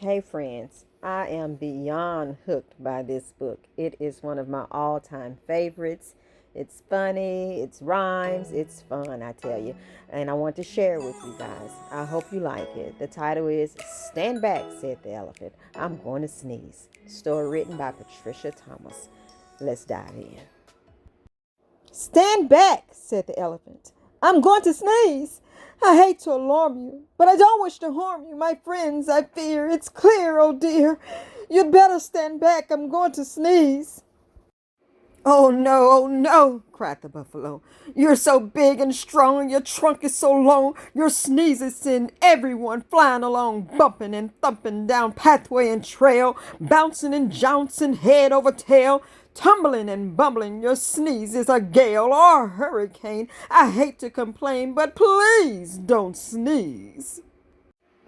Hey friends, I am beyond hooked by this book. It is one of my all-time favorites. It's funny, it's rhymes, it's fun, I tell you. And I want to share it with you guys. I hope you like it. The title is Stand Back, Said the Elephant. I'm going to sneeze. Story written by Patricia Thomas. Let's dive in. Stand back, said the elephant. I'm going to sneeze. I hate to alarm you, but I don't wish to harm you, my friends. I fear it's clear, oh dear. You'd better stand back. I'm going to sneeze. Oh no, cried the buffalo. You're so big and strong, and your trunk is so long, your sneezes send everyone flying along, bumping and thumping down pathway and trail, bouncing and jouncing head over tail, tumbling and bumbling. Your sneeze is a gale or a hurricane. I hate to complain, but please don't sneeze.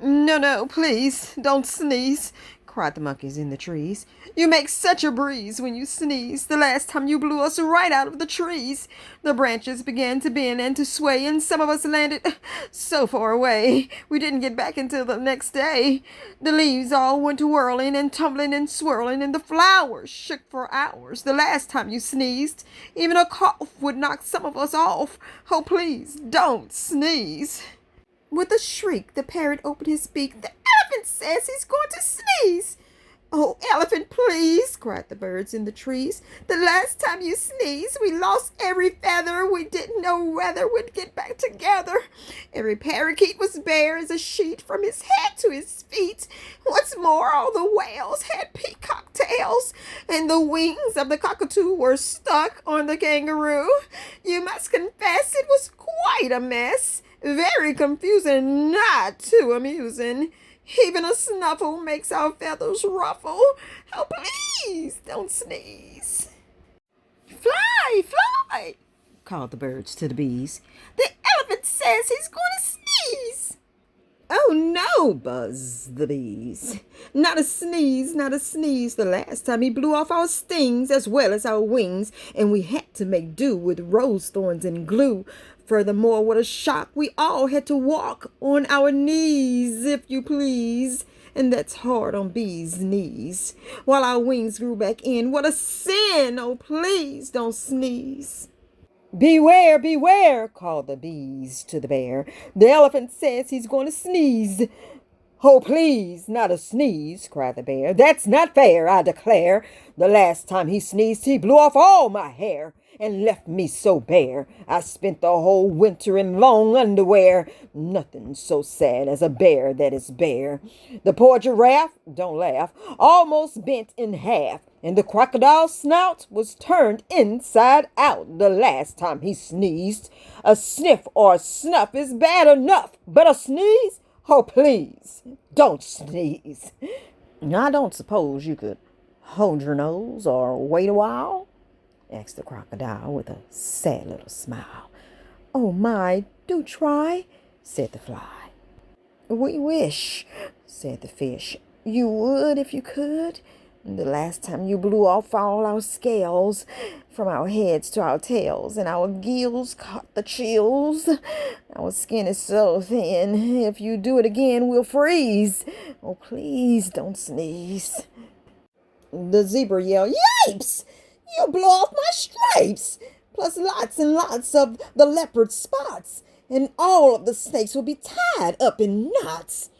No, please, don't sneeze, cried the monkeys in the trees. You make such a breeze when you sneeze. The last time you blew us right out of the trees. The branches began to bend and to sway, and some of us landed so far away we didn't get back until the next day. The leaves all went whirling and tumbling and swirling, and the flowers shook for hours. The last time you sneezed, even a cough would knock some of us off. Oh, please, don't sneeze. With a shriek, the parrot opened his beak. The elephant says he's going to sneeze. Oh, elephant, please, cried the birds in the trees. The last time you sneezed, we lost every feather. We didn't know whether we'd get back together. Every parakeet was bare as a sheet from his head to his feet. What's more, all the whales had peacock tails, and the wings of the cockatoo were stuck on the kangaroo. You must confess it was quite a mess. Very confusing, not too amusing. Even a snuffle makes our feathers ruffle. Oh, please don't sneeze. Fly, fly, called the birds to the bees. The elephant says he's going to sneeze. Oh no, buzzed the bees. Not a sneeze, not a sneeze. The last time he blew off our stings as well as our wings, and we had to make do with rose thorns and glue. Furthermore, what a shock, we all had to walk on our knees, if you please. And that's hard on bees' knees. While our wings grew back in, what a sin! Oh, please don't sneeze. Beware, beware, called the bees to the bear. The elephant says he's going to sneeze. Oh, please, not a sneeze, cried the bear. That's not fair, I declare. The last time he sneezed, he blew off all my hair and left me so bare. I spent the whole winter in long underwear. Nothing so sad as a bear that is bare. The poor giraffe, don't laugh, almost bent in half, and the crocodile's snout was turned inside out the last time he sneezed. A sniff or a snuff is bad enough, but a sneeze? Oh, please, don't sneeze. I don't suppose you could hold your nose or wait a while? Asked the crocodile with a sad little smile. Oh my, do try, said the fly. We wish, said the fish, you would if you could. The last time you blew off all our scales from our heads to our tails, and our gills caught the chills. Our skin is so thin. If you do it again, we'll freeze. Oh, please don't sneeze. The zebra yelled, Yipes! You'll blow off my stripes, plus lots and lots of the leopard spots, and all of the snakes will be tied up in knots.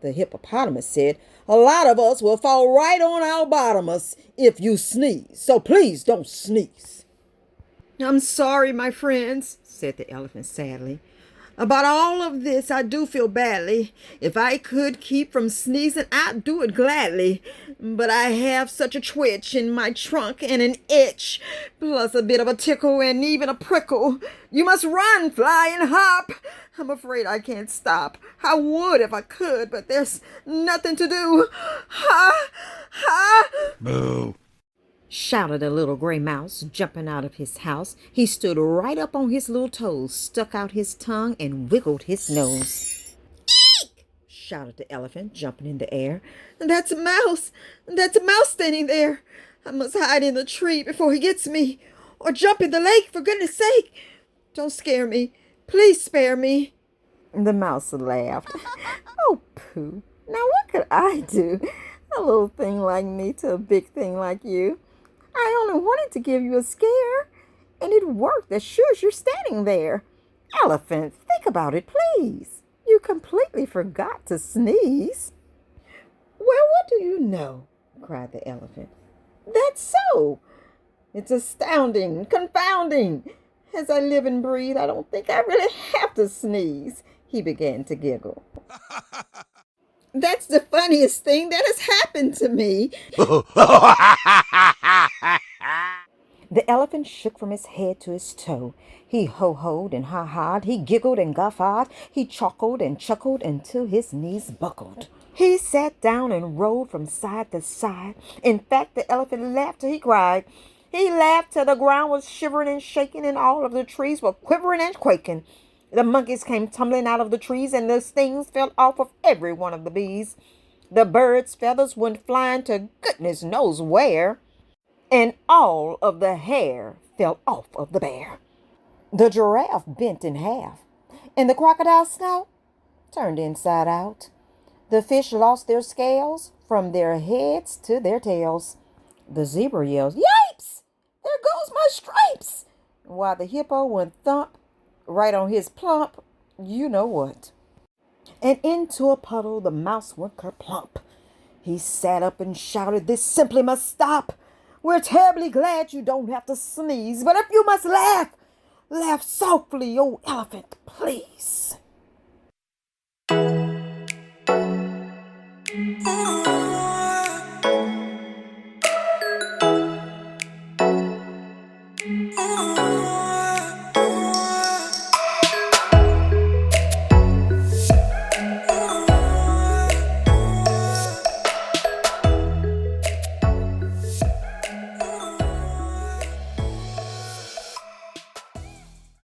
The hippopotamus said, a lot of us will fall right on our bottomus if you sneeze, so please don't sneeze. I'm sorry, my friends, said the elephant sadly. About all of this, I do feel badly. If I could keep from sneezing, I'd do it gladly. But I have such a twitch in my trunk and an itch, plus a bit of a tickle and even a prickle. You must run, fly, and hop. I'm afraid I can't stop. I would if I could, but there's nothing to do. Ha! Ha! Boo. Shouted a little gray mouse, jumping out of his house. He stood right up on his little toes, stuck out his tongue, and wiggled his nose. Eek! Shouted the elephant, jumping in the air. That's a mouse! That's a mouse standing there! I must hide in the tree before he gets me, or jump in the lake, for goodness sake! Don't scare me. Please spare me. The mouse laughed. Oh, pooh! Now, what could I do? A little thing like me to a big thing like you. I only wanted to give you a scare, and it worked as sure as you're standing there. Elephant, think about it, please. You completely forgot to sneeze. Well, what do you know? Cried the elephant. That's so. It's astounding, confounding. As I live and breathe, I don't think I really have to sneeze. He began to giggle. That's the funniest thing that has happened to me. The elephant shook from his head to his toe. He ho-hoed and ha-ha'd. He giggled and guffawed. He chuckled until his knees buckled. He sat down and rolled from side to side. In fact, the elephant laughed till he cried. He laughed till the ground was shivering and shaking, and all of the trees were quivering and quaking. The monkeys came tumbling out of the trees, and the stings fell off of every one of the bees. The birds' feathers went flying to goodness knows where, and all of the hair fell off of the bear. The giraffe bent in half, and the crocodile's snout turned inside out. The fish lost their scales from their heads to their tails. The zebra yells, "Yipes! There goes my stripes!" While the hippo went thump right on his plump, you know what. And into a puddle the mouse went kerplump. He sat up and shouted, "This simply must stop. We're terribly glad you don't have to sneeze, but if you must laugh, laugh softly, oh elephant, please."